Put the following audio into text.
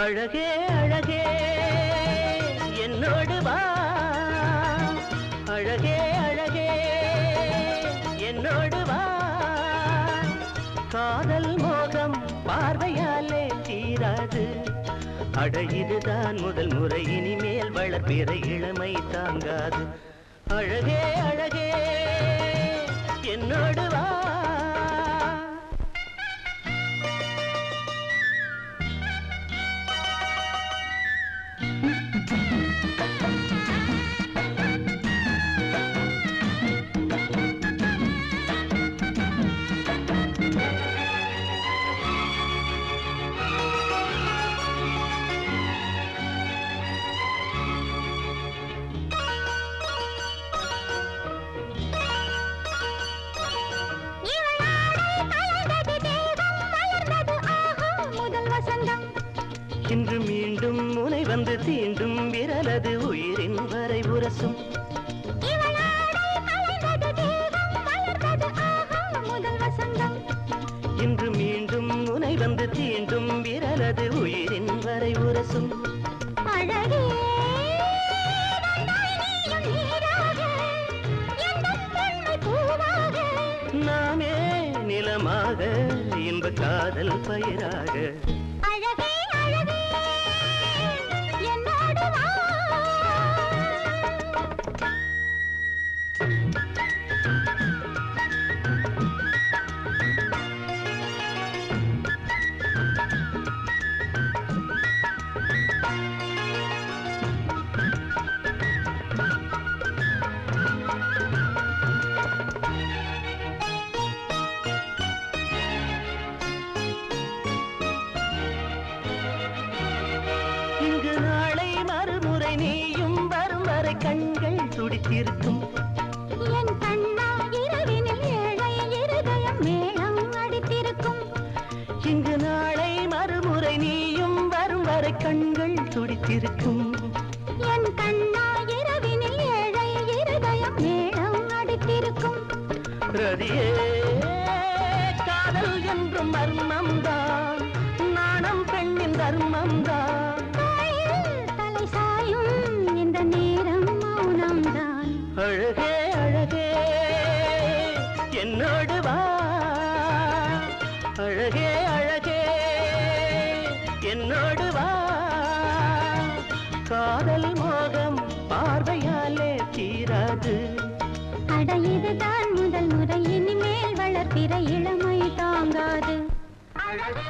அழகே அழகே என்னோடு வா அழகே அழகே என்னோடு வா காதல் மோகம் பார்வையாலே தீராது அட இதுதான் முதல் முறை இனிமேல் வளர்ப்பிற இளமை தாங்காது அழகே அழகே என்னோடு வா இன்று மீண்டும் முனை வந்து தீண்டும் விரலது உயிரின் வரை உரசும் இன்று மீண்டும் முனை வந்து தீண்டும் விரலது உயிரின் வரை உரசும் நாமே நிலமாக இன்ப காதல் பயிராக இங்கு நாளை மறுமுறை நீயும் வரும் வரை கண்கள் துடித்திருக்கும் என் கண்ணா இரவினில் ஏழை இருதயம் மேளம் அடித்திருக்கும் இங்கு நாளை மறுமுறை நீயும் வரும் வரை கண்கள் துடித்திருக்கும் என் கண்ணா இரவினில் ஏழை இருதயம் மேளம் அடித்திருக்கும் ரதியே காதல் என்றும் மர்மம்தான் நாணம் பெண்ணின் தர்மம்தான் தலை சாயும் இந்த நேரம் மௌனம்தான் அழகே அழகே என்னோடு வா அழகே அழகே என்னோடு வா காதல் மோகம் பார்வையாலே தீராது அட இதுதான் முதல் முறை இனிமேல் வளர்ப்பிற இளமை தாங்காது அழகே